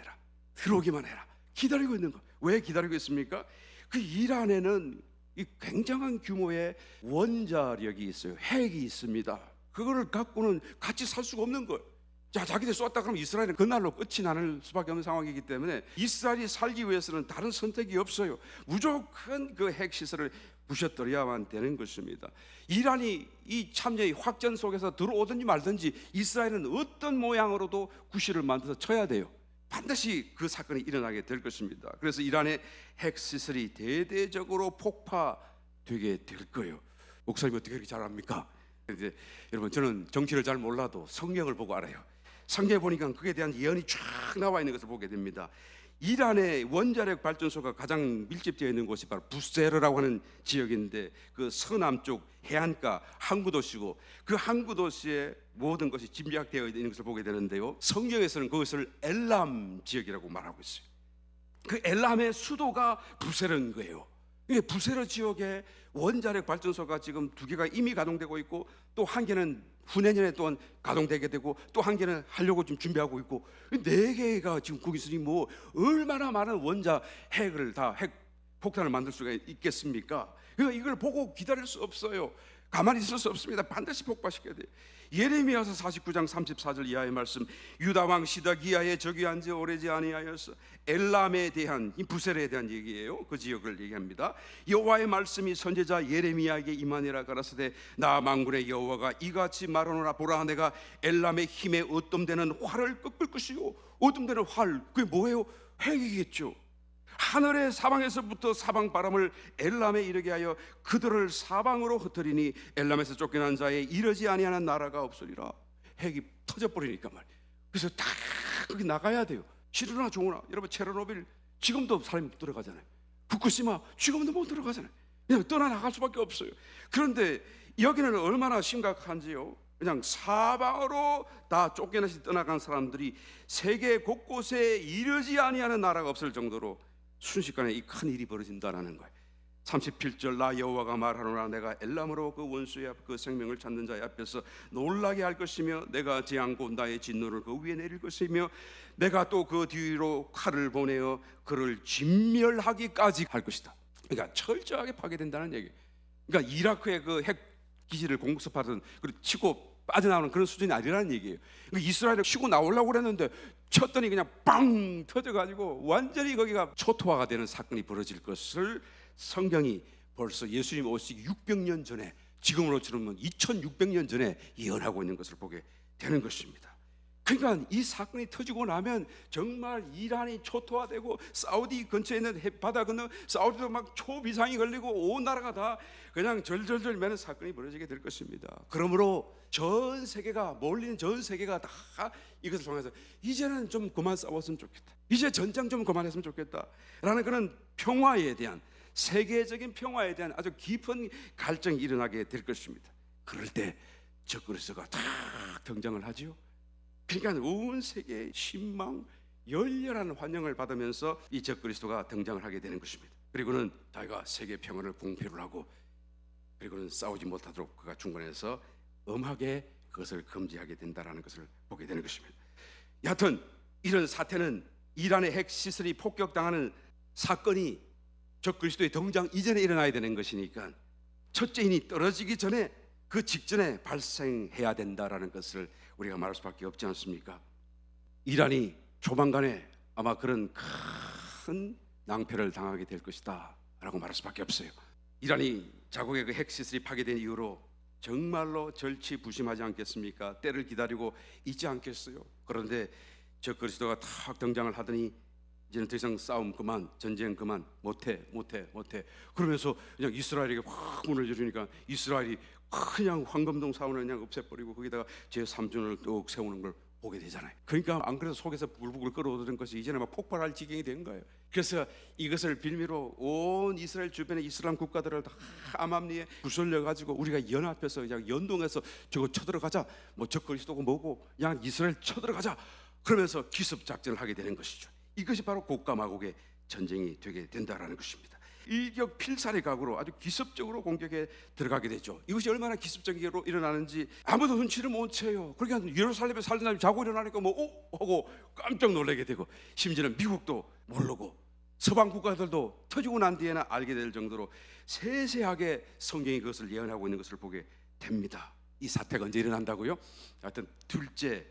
해라 기다리고 있는 거예요. 왜 기다리고 있습니까? 그 이란에는 이 굉장한 규모의 원자력이 있어요. 핵이 있습니다. 그거를 갖고는 같이 살 수가 없는 거예요. 자, 자기들 쏘았다 그러면 이스라엘은 그날로 끝이 나는 수밖에 없는 상황이기 때문에 이스라엘이 살기 위해서는 다른 선택이 없어요. 무조건 그 핵시설을 부셔뜨려야만 되는 것입니다. 이란이 이 참여의 확전 속에서 들어오든지 말든지 이스라엘은 어떤 모양으로도 구실을 만들어서 쳐야 돼요. 반드시 그 사건이 일어나게 될 것입니다. 그래서 이란의 핵시설이 대대적으로 폭파되게 될 거예요. 목사님 어떻게 그렇게 잘 압니까? 이제 여러분, 저는 정치를 잘 몰라도 성경을 보고 알아요. 성경에 보니까 그에 대한 예언이 쫙 나와 있는 것을 보게 됩니다. 이란의 원자력 발전소가 가장 밀집되어 있는 곳이 바로 부세르라고 하는 지역인데, 그 서남쪽 해안가 항구 도시고, 그 항구 도시에 모든 것이 집약되어 있는 것을 보게 되는데요, 성경에서는 그것을 엘람 지역이라고 말하고 있어요. 그 엘람의 수도가 부세르인 거예요. 이게 부세르 지역에 원자력 발전소가 지금 2개가 이미 가동되고 있고, 또 한 개는 후내년에 또한 가동되게 되고, 또 한 개는 하려고 지금 준비하고 있고, 4개가 지금 거기 있으니 뭐 얼마나 많은 핵을 다 핵 폭탄을 만들 수가 있겠습니까? 그러니까 이걸 보고 기다릴 수 없어요. 가만히 있을 수 없습니다. 반드시 폭파시켜야 돼요. 예레미야서 49장 34절 이하의 말씀, 유다 왕 시드기야의 적이 한지 오래지 아니하여서 엘람에 대한, 이 부세르에 대한 얘기예요. 그 지역을 얘기합니다. 여호와의 말씀이 선지자 예레미야에게 임하니라. 가라사대 나 만군의 여호와가 이같이 말하노라. 보라, 내가 엘람의 힘에 어둠되는 활을 꺾을 것이요. 어둠되는 활, 그게 뭐예요? 핵이겠죠. 하늘의 사방에서부터 사방 바람을 엘람에 이르게 하여 그들을 사방으로 흩으리니 엘람에서 쫓겨난 자에 이르지 아니하는 나라가 없으리라. 핵이 터져버리니까 말이에요. 그래서 다 거기 나가야 돼요. 싫으나 좋으나. 여러분, 체르노빌 지금도 사람이 못 들어가잖아요. 후쿠시마 지금도 못 들어가잖아요. 그냥 떠나나갈 수밖에 없어요. 그런데 여기는 얼마나 심각한지요. 그냥 사방으로 다 쫓겨나서 떠나간 사람들이 세계 곳곳에 이르지 아니하는 나라가 없을 정도로 순식간에 이 큰 일이 벌어진다라는 거예요. 37절 나 여호와가 말하노라. 내가 엘람으로 그 원수의 앞, 그 생명을 찾는 자의 앞에서 놀라게 할 것이며, 내가 재앙고 나의 진노를 그 위에 내릴 것이며, 내가 또 그 뒤로 칼을 보내어 그를 진멸하기까지 할 것이다. 그러니까 철저하게 파괴된다는 얘기예요. 그러니까 이라크의 그 핵 기지를 공습하던, 그리고 치고 빠져나오는 그런 수준이 아니라는 얘기예요. 그러니까 이스라엘을 치고 나오려고 그랬는데 쳤더니 그냥 빵 터져가지고 완전히 거기가 초토화가 되는 사건이 벌어질 것을 성경이 벌써 예수님 오시기 600년 전에, 지금으로 치르면 2600년 전에 예언하고 있는 것을 보게 되는 것입니다. 그러니까 이 사건이 터지고 나면 정말 이란이 초토화되고 사우디 근처에 있는 바다 건너 사우디도 막 초비상이 걸리고 온 나라가 다 그냥 절절절 매는 사건이 벌어지게 될 것입니다. 그러므로 전 세계가 몰리는 전 세계가 다 이것을 통해서 이제는 좀 그만 싸웠으면 좋겠다, 이제 전쟁 좀 그만했으면 좋겠다 라는 그런 평화에 대한, 세계적인 평화에 대한 아주 깊은 갈증이 일어나게 될 것입니다. 그럴 때 적그리스도가 탁 등장을 하지요. 그러니까 온 세계의 신망, 열렬한 환영을 받으면서 이 적그리스도가 등장을 하게 되는 것입니다. 그리고는 자기가 세계 평화를 공표를 하고, 그리고는 싸우지 못하도록 그가 중간에서 엄하게 그것을 금지하게 된다라는 것을 보게 되는 것입니다. 여하튼 이런 사태는 이란의 핵 시설이 폭격당하는 사건이 적그리스도의 등장 이전에 일어나야 되는 것이니까 첫째인이 떨어지기 전에, 그 직전에 발생해야 된다라는 것을 우리가 말할 수밖에 없지 않습니까? 이란이 조만간에 아마 그런 큰 낭패를 당하게 될 것이다 라고 말할 수밖에 없어요. 이란이 자국의 그 핵시설이 파괴된 이후로 정말로 절치부심하지 않겠습니까? 때를 기다리고 있지 않겠어요? 그런데 적그리스도가 탁 등장을 하더니 이제는 더 이상 싸움 그만, 전쟁 그만, 못해 그러면서 그냥 이스라엘에게 확 문을 열으니까 이스라엘이 그냥 황금동 사원을 그냥 없애버리고 거기다가 제3전을 뚝 세우는 걸 보게 되잖아요. 그러니까 안 그래도 속에서 부글부글 끓어오르는 것이 이제는 막 폭발할 지경이 된 거예요. 그래서 이것을 빌미로 온 이스라엘 주변의 이슬람 국가들을 다 암암리에 부설려 가지고 우리가 연합해서 그냥 연동해서 저거 쳐들어가자, 뭐 적그리스도고 뭐고 그냥 이스라엘 쳐들어가자, 그러면서 기습 작전을 하게 되는 것이죠. 이것이 바로 고가 마곡의 전쟁이 되게 된다라는 것입니다. 일격필살의 각오로 아주 기습적으로 공격에 들어가게 되죠. 이것이 얼마나 기습적으로 일어나는지 아무도 눈치를 못 채요. 그러니까 예루살렘에 살던 사람이 자고 일어나니까 뭐 하고 깜짝 놀라게 되고, 심지어는 미국도 모르고 서방 국가들도 터지고 난 뒤에나 알게 될 정도로 세세하게 성경이 그것을 예언하고 있는 것을 보게 됩니다. 이 사태가 언제 일어난다고요? 하여튼 둘째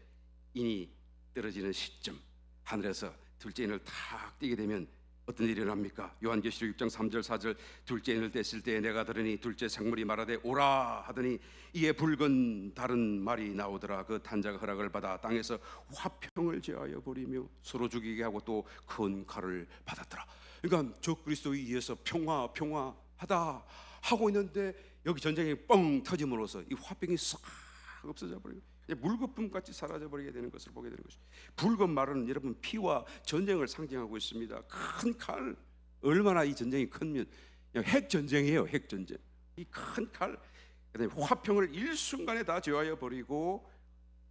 인이 떨어지는 시점, 하늘에서 둘째 인을 탁 띄게 되면 어떤 일이 일어납니까? 요한계시록 6장 3절 4절 둘째 인을 뗐을 때에 내가 들으니 둘째 생물이 말하되 오라 하더니 이에 붉은 다른 말이 나오더라. 그 탄자가 허락을 받아 땅에서 화평을 제하여 버리며 서로 죽이게 하고 또 큰 칼을 받았더라. 그러니까 적그리스도에 의해서 평화하다 하고 있는데 여기 전쟁이 뻥 터짐으로써 이 화평이 싹 없어져 버리고 물거품같이 사라져버리게 되는 것을 보게 되는 것이죠. 붉은 말은 여러분 피와 전쟁을 상징하고 있습니다. 큰 칼, 얼마나 이 전쟁이 크면 핵전쟁이에요. 핵전쟁. 이 큰 칼, 그다음에 화평을 일순간에 다 제어하여 버리고,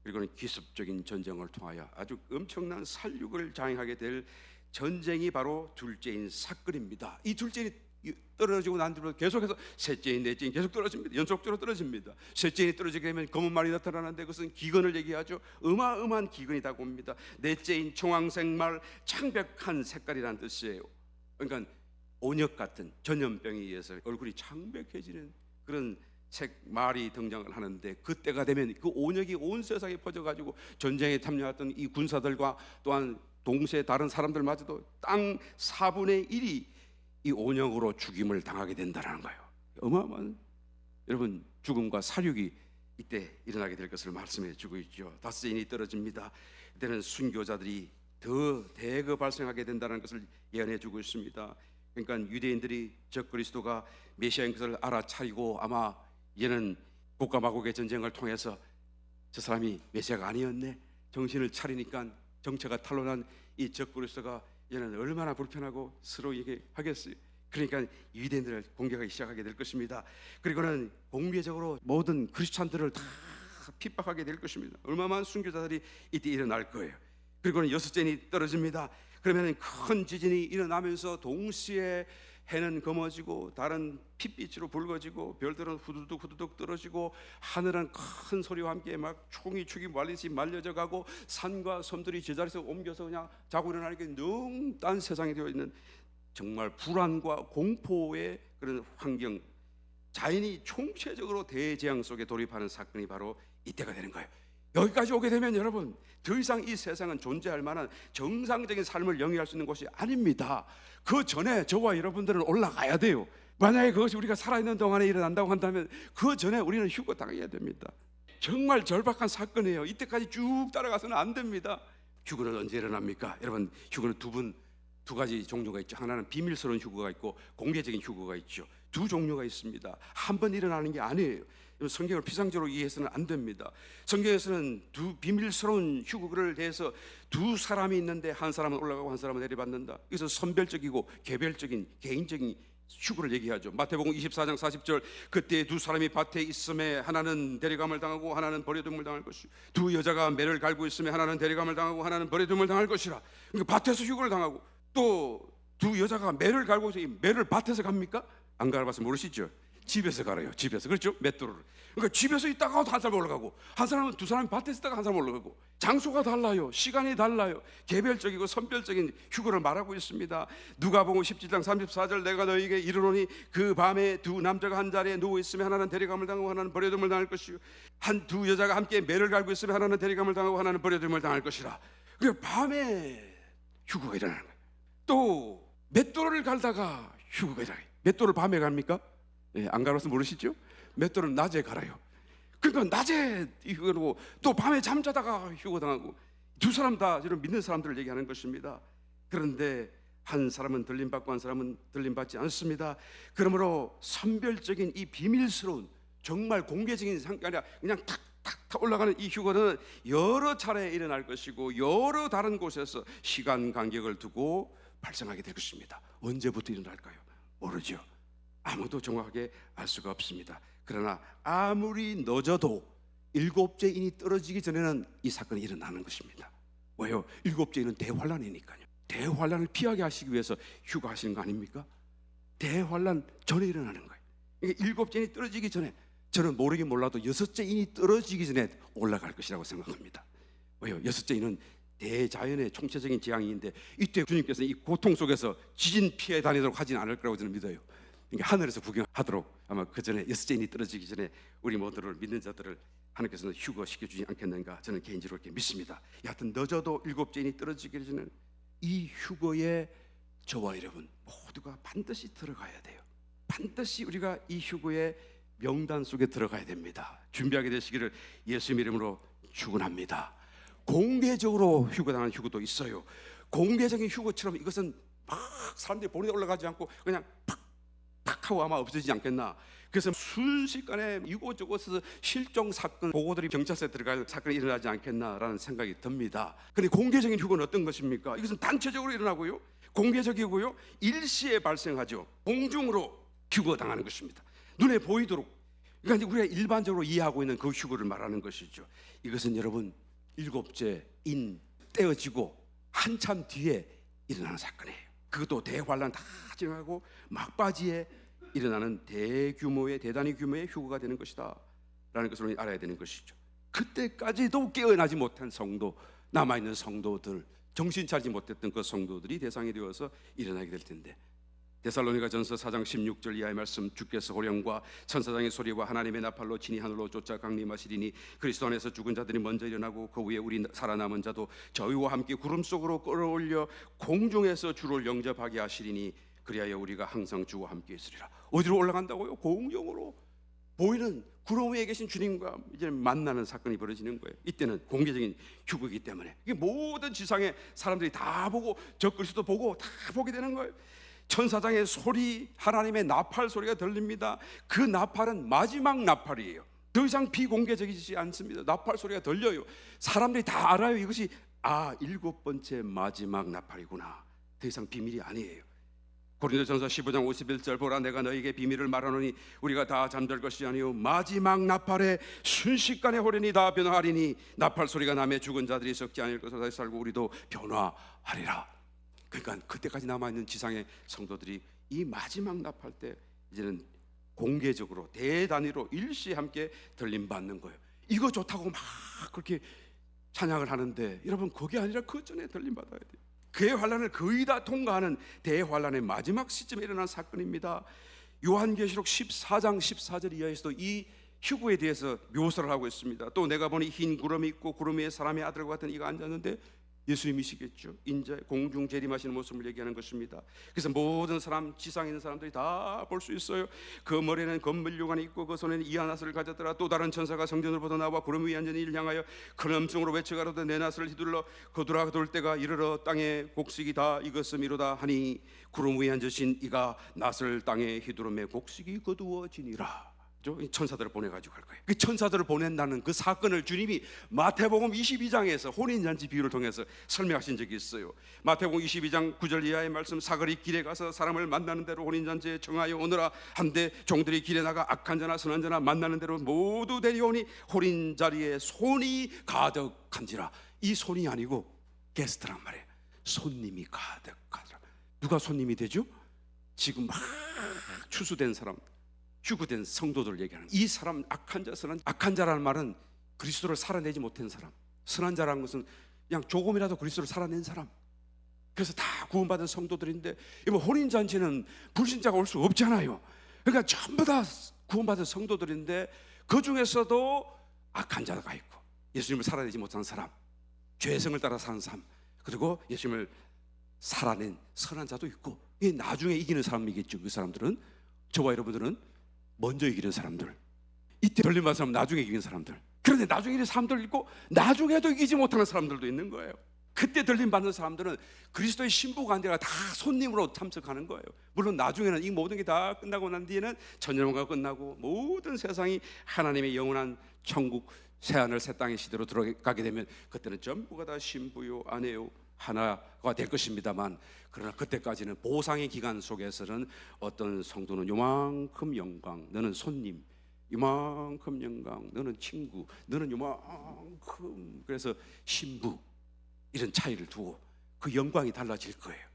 그리고는 기습적인 전쟁을 통하여 아주 엄청난 살육을 자행하게 될 전쟁이 바로 둘째인 사건입니다. 이 둘째인 떨어지고 난 뒤로 계속해서 셋째인, 넷째인 계속 떨어집니다. 연속적으로 떨어집니다. 셋째인이 떨어지게 되면 검은 말이 나타나는데 그것은 기근을 얘기하죠. 어마어마한 기근이 다가옵니다. 넷째인 청황색 말, 창백한 색깔이라는 뜻이에요. 그러니까 온역 같은 전염병에 의해서 얼굴이 창백해지는 그런 색 말이 등장을 하는데, 그때가 되면 그 온역이 온 세상에 퍼져가지고 전쟁에 참여했던 이 군사들과 또한 동시에 다른 사람들마저도 땅 4분의 1이 이 온역으로 죽임을 당하게 된다는 거예요. 어마어마한 여러분 죽음과 사륙이 이때 일어나게 될 것을 말씀해 주고 있죠. 다섯째 인이 떨어집니다. 이때는 순교자들이 더 대거 발생하게 된다는 것을 예언해 주고 있습니다. 그러니까 유대인들이 적그리스도가 메시아인 것을 알아차리고 아마 이제는 고가 마곡의 전쟁을 통해서 저 사람이 메시아가 아니었네, 정신을 차리니까 정체가 탄로난 이 적그리스도가 이제는 얼마나 불편하고 서로 얘기하겠어요. 그러니까 유대인들을 공격하기 시작하게 될 것입니다. 그리고는 공개적으로 모든 크리스찬들을 다 핍박하게 될 것입니다. 얼마만 순교자들이 이때 일어날 거예요. 그리고는 여섯째 인이 떨어집니다. 그러면 큰 지진이 일어나면서 동시에 해는 검어지고 다른 핏빛으로 붉어지고 별들은 후두둑 떨어지고 하늘은 큰 소리와 함께 막 축이 말리듯이 말려져 가고 산과 섬들이 제자리에서 옮겨서 그냥 자고 일어나니까 너무 딴 세상이 되어 있는 정말 불안과 공포의 그런 환경, 자연이 총체적으로 대재앙 속에 돌입하는 사건이 바로 이때가 되는 거예요. 여기까지 오게 되면 여러분 더 이상 이 세상은 존재할 만한 정상적인 삶을 영위할 수 있는 곳이 아닙니다. 그 전에 저와 여러분들은 올라가야 돼요. 만약에 그것이 우리가 살아있는 동안에 일어난다고 한다면 그 전에 우리는 휴거 당해야 됩니다. 정말 절박한 사건이에요. 이때까지 쭉 따라가서는 안 됩니다. 휴거는 언제 일어납니까? 여러분, 휴거는 두 가지 종류가 있죠. 하나는 비밀스러운 휴거가 있고 공개적인 휴거가 있죠. 두 종류가 있습니다. 한 번 일어나는 게 아니에요. 성경을 피상적으로 이해해서는 안 됩니다. 성경에서는 두 비밀스러운 휴거를 대해서 두 사람이 있는데 한 사람은 올라가고 한 사람은 내려받는다. 그래서 선별적이고 개별적인 개인적인 휴거를 얘기하죠. 마태복음 24장 40절, 그때 두 사람이 밭에 있음에 하나는 데려감을 당하고 하나는 버려둠을 당할 것이요, 두 여자가 매를 갈고 있음에 하나는 데려감을 당하고 하나는 버려둠을 당할 것이라. 그러니까 밭에서 휴거를 당하고, 또 두 여자가 매를 갈고 있어요. 매를 밭에서 갑니까? 안 가봐서 모르시죠? 집에서 갈아요. 집에서. 그렇죠? 맷돌을. 그러니까 집에서 있다가 한 사람 올라가고, 한 사람은 두 사람이 밭에서 있다가 한 사람 올라가고, 장소가 달라요. 시간이 달라요. 개별적이고 선별적인 휴거를 말하고 있습니다. 누가복음 17장 34절, 내가 너희에게 이르노니 그 밤에 두 남자가 한 자리에 누워 있으면 하나는 데려감을 당하고 하나는 버려둠을 당할 것이요, 두 여자가 함께 매를 갈고 있으면 하나는 데려감을 당하고 하나는 버려둠을 당할 것이라. 그러니까 밤에 휴거가 일어나는 거예요. 또 맷돌을 갈다가 휴거가 일어나요. 맷돌을 밤에 갑니까? 예, 안 갈아서 모르시죠? 맷돌은 낮에 갈아요. 그러니까 낮에 휴거고, 또 밤에 잠자다가 휴거당하고, 두 사람 다 이런 믿는 사람들을 얘기하는 것입니다. 그런데 한 사람은 들림받고 한 사람은 들림받지 않습니다. 그러므로 선별적인 이 비밀스러운, 정말 공개적인 상관이 아니라 그냥 탁탁탁 올라가는 이 휴거는 여러 차례 일어날 것이고, 여러 다른 곳에서 시간 간격을 두고 발생하게 될 것입니다. 언제부터 일어날까요? 모르죠. 아무도 정확하게 알 수가 없습니다. 그러나 아무리 늦어도 일곱째인이 떨어지기 전에는 이 사건이 일어나는 것입니다. 왜요? 일곱째인은 대환란이니까요. 대환란을 피하게 하시기 위해서 휴거하시는 거 아닙니까? 대환란 전에 일어나는 거예요. 그러니까 일곱째인이 떨어지기 전에, 저는 모르긴 몰라도 여섯째인이 떨어지기 전에 올라갈 것이라고 생각합니다. 왜요? 여섯째인은 대자연의 총체적인 재앙인데, 이때 주님께서 이 고통 속에서 지진 피해 다니도록 하지는 않을 거라고 저는 믿어요. 그러니까 하늘에서 구경하도록, 아마 그 전에 여섯째인이 떨어지기 전에 우리 모두를, 믿는 자들을 하나님께서는 휴거시켜 주지 않겠는가, 저는 개인적으로 이렇게 믿습니다. 여하튼 늦어도 일곱째인이 떨어지기 전에 이 휴거에 저와 여러분 모두가 반드시 들어가야 돼요. 반드시 우리가 이 휴거의 명단 속에 들어가야 됩니다. 준비하게 되시기를 예수님 이름으로 축원합니다. 공개적으로 휴거당하는 휴거도 있어요. 공개적인 휴거처럼 이것은 막 사람들이 보내 올라가지 않고 그냥 팍 하고 아마 없어지지 않겠나. 그래서 순식간에 이곳저곳에서 실종 사건 보고들이 경찰서에 들어갈 사건이 일어나지 않겠나라는 생각이 듭니다. 그런데 공개적인 휴거는 어떤 것입니까? 이것은 단체적으로 일어나고요, 공개적이고요, 일시에 발생하죠. 공중으로 휴거당하는 것입니다. 눈에 보이도록. 그러니까 우리가 일반적으로 이해하고 있는 그 휴거를 말하는 것이죠. 이것은 여러분 일곱째 인 떼어지고 한참 뒤에 일어나는 사건이에요. 그것도 대환란 다 지나가고 막바지에 일어나는 대단히 규모의 휴거가 되는 것이다 라는 것을 알아야 되는 것이죠. 그때까지도 깨어나지 못한 성도, 남아있는 성도들, 정신 차리지 못했던 그 성도들이 대상이 되어서 일어나게 될 텐데, 데살로니가전서 4장 16절 이하의 말씀, 주께서 호령과 천사장의 소리와 하나님의 나팔로 진이 하늘로 쫓아 강림하시리니 그리스도 안에서 죽은 자들이 먼저 일어나고 그 후에 우리 살아남은 자도 저희와 함께 구름 속으로 끌어올려 공중에서 주를 영접하게 하시리니 그리하여 우리가 항상 주와 함께 있으리라. 어디로 올라간다고요? 공중으로. 보이는 구름 위에 계신 주님과 이제 만나는 사건이 벌어지는 거예요. 이때는 공개적인 휴거이기 때문에 이게 모든 지상의 사람들이 다 보고, 저 글씨도 보고 다 보게 되는 거예요. 천사장의 소리, 하나님의 나팔 소리가 들립니다. 그 나팔은 마지막 나팔이에요. 더 이상 비공개적이지 않습니다. 나팔 소리가 들려요. 사람들이 다 알아요. 이것이 일곱 번째 마지막 나팔이구나. 더 이상 비밀이 아니에요. 고린도전서 15장 51절, 보라 내가 너에게 비밀을 말하노니 우리가 다 잠들 것이 아니요 마지막 나팔에 순식간에 호련히 다 변화하리니 나팔 소리가 나매 죽은 자들이 썩지 않을 것을 다시 살고 우리도 변화하리라. 그러니까 그때까지 남아있는 지상의 성도들이 이 마지막 나팔 때 이제는 공개적으로 대단위로 일시에 함께 들림받는 거예요. 이거 좋다고 막 그렇게 찬양을 하는데, 여러분 그게 아니라 그 전에 들림받아야 돼요. 그의 환란을 거의 다 통과하는 대환란의 마지막 시점에 일어난 사건입니다. 요한계시록 14장 14절 이하에서도 이 휴거에 대해서 묘사를 하고 있습니다. 또 내가 보니 흰 구름이 있고 구름 위에 사람의 아들과 같은 이가 앉았는데, 예수님이시겠죠. 인자의 공중 재림하시는 모습을 얘기하는 것입니다. 그래서 모든 사람, 지상에 있는 사람들이 다 볼 수 있어요. 그 머리에는 검물요관이 있고 그 손에는 이하낫을 가졌더라. 또 다른 천사가 성전으로부터 나와 구름 위에 앉은 이를 향하여 큰 음성으로 외쳐가로되 내 낫을 휘둘러 거두라. 돌 때가 이르러 땅에 곡식이 다 익었음이로다 하니 구름 위에 앉으신 이가 낫을 땅에 휘두르매 곡식이 거두어지니라. 천사들을 보내가지고 갈 거예요. 그 천사들을 보낸다는 그 사건을 주님이 마태복음 22장에서 혼인잔치 비유를 통해서 설명하신 적이 있어요. 마태복음 22장 9절 이하의 말씀, 사거리 길에 가서 사람을 만나는 대로 혼인잔치에 정하여 오너라. 한데 종들이 길에 나가 악한 자나 선한 자나 만나는 대로 모두 데려오니 혼인자리에 손이 가득한지라. 이 손이 아니고 게스트란 말이에요. 손님이 가득하더라. 누가 손님이 되죠? 지금 막 추수된 사람, 휴거된 성도들 얘기하는 이 사람. 악한 자, 선한 자. 악한 자라는 말은 그리스도를 살아내지 못한 사람, 선한 자라는 것은 그냥 조금이라도 그리스도를 살아낸 사람. 그래서 다 구원받은 성도들인데, 이번 혼인잔치는 불신자가 올 수 없잖아요. 그러니까 전부 다 구원받은 성도들인데 그 중에서도 악한 자가 있고 예수님을 살아내지 못한 사람, 죄성을 따라 사는 사람, 그리고 예수님을 살아낸 선한 자도 있고, 이 나중에 이기는 사람이겠죠. 그 사람들은, 저와 여러분들은 먼저 이기는 사람들, 이때 돌림받은 사람은 나중에 이기는 사람들. 그런데 나중에 이기는 사람들 있고 나중에도 이기지 못하는 사람들도 있는 거예요. 그때 돌림받는 사람들은 그리스도의 신부가 아니라 다 손님으로 참석하는 거예요. 물론 나중에는 이 모든 게 다 끝나고 난 뒤에는 천년왕국가 끝나고 모든 세상이 하나님의 영원한 천국, 새하늘 새 땅의 시대로 들어가게 되면 그때는 전부가 다 신부요 아내요 하나가 될 것입니다만, 그러나 그때까지는 보상의 기간 속에서는 어떤 성도는 요만큼 영광, 너는 손님, 요만큼 영광, 너는 친구, 너는 요만큼, 그래서 신부, 이런 차이를 두고 그 영광이 달라질 거예요.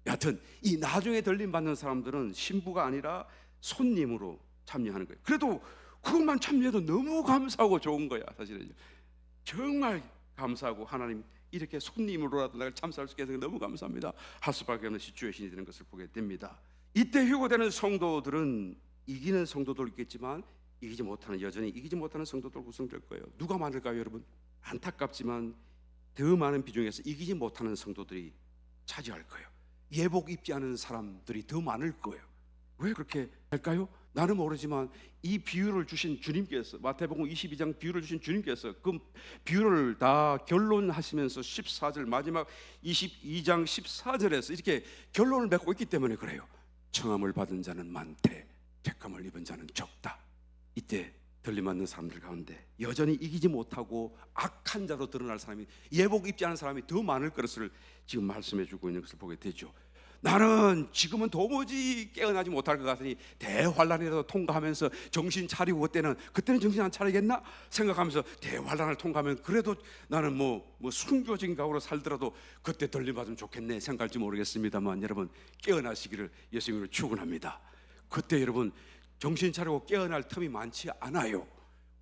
여하튼 이 나중에 들림 받는 사람들은 신부가 아니라 손님으로 참여하는 거예요. 그래도 그것만 참여해도 너무 감사하고 좋은 거야. 사실은 정말 감사하고, 하나님 이렇게 손님으로라도 나를 참사할 수 있게 해서 너무 감사합니다 할 수밖에 없는 시츄에이션이 되는 것을 보게 됩니다. 이때 휴거되는 성도들은 이기는 성도도 있겠지만 여전히 이기지 못하는 성도들 구성될 거예요. 누가 많을까요, 여러분? 안타깝지만 더 많은 비중에서 이기지 못하는 성도들이 차지할 거예요. 예복 입지 않은 사람들이 더 많을 거예요. 왜 그렇게 할까요? 나는 모르지만 이 비유를 주신 주님께서, 마태복음 22장 비유를 주신 주님께서 그 비유를 다 결론하시면서 14절 마지막 22장 14절에서 이렇게 결론을 맺고 있기 때문에 그래요. 청함을 받은 자는 많되 택함을 입은 자는 적다. 이때 들림받는 사람들 가운데 여전히 이기지 못하고 악한 자로 드러날 사람이, 예복 입지 않은 사람이 더 많을 것을 지금 말씀해 주고 있는 것을 보게 되죠. 나는 지금은 도무지 깨어나지 못할 것 같으니 대환란이라도 통과하면서 정신 차리고, 그때는 정신 안 차리겠나 생각하면서 대환란을 통과하면 그래도 나는 뭐 순교적인 각오로 살더라도 그때 들림받으면 좋겠네 생각할지 모르겠습니다만, 여러분 깨어나시기를 예수님으로 축원합니다. 그때 여러분 정신 차리고 깨어날 틈이 많지 않아요.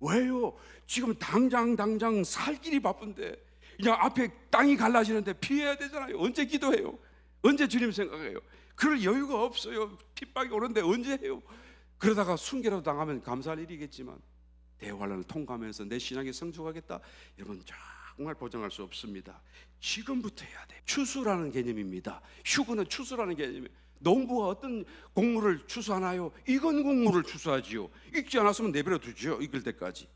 왜요? 지금 당장 살 길이 바쁜데, 그냥 앞에 땅이 갈라지는데 피해야 되잖아요. 언제 기도해요? 언제 주님 생각해요? 그럴 여유가 없어요. 핍박이 오는데 언제 해요? 그러다가 순교라도 당하면 감사할 일이겠지만 대환란을 통과하면서 내 신앙이 성숙하겠다, 여러분 정말 보장할 수 없습니다. 지금부터 해야 돼. 추수라는 개념입니다. 휴거는 추수라는 개념이에요. 농부가 어떤 곡물을 추수하나요? 익은 곡물을 추수하지요. 익지 않았으면 내버려 두죠, 익을 때까지.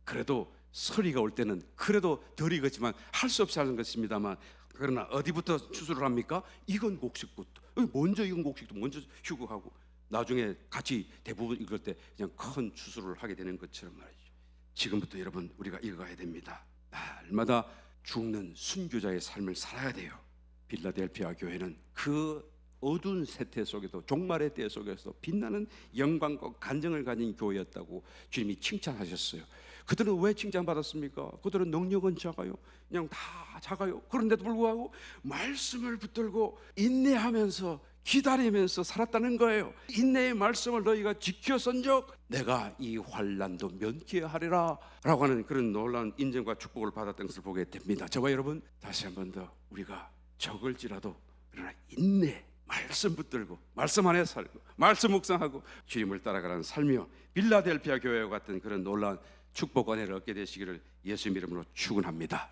그래도 서리가 올 때는 그래도 덜 익었지만 할 수 없이 하는 것입니다만, 그러나 어디부터 추수를 합니까? 익은 곡식부터. 먼저 익은 곡식도 먼저 휴거하고 나중에 같이 대부분 익을 때 그냥 큰 추수를 하게 되는 것처럼 말이죠. 지금부터 여러분 우리가 익어가야 됩니다. 날마다 죽는 순교자의 삶을 살아야 돼요. 빌라델피아 교회는 그 어두운 세태 속에도, 종말의 때 속에서 빛나는 영광과 간증을 가진 교회였다고 주님이 칭찬하셨어요. 그들은 왜 칭찬받았습니까? 그들은 능력은 작아요. 그냥 다 작아요. 그런데도 불구하고 말씀을 붙들고 인내하면서 기다리면서 살았다는 거예요. 인내의 말씀을 너희가 지켰은즉 내가 이 환난도 면케하리라 라고 하는 그런 놀라운 인정과 축복을 받았던 것을 보게 됩니다. 저와 여러분 다시 한 번 더 우리가 적을지라도 그러나 인내, 말씀 붙들고 말씀 안에 살고 말씀 묵상하고 주님을 따라가는 삶이요, 빌라델피아 교회와 같은 그런 놀라운 축복 은혜를 얻게 되시기를 예수님 이름으로 축원합니다.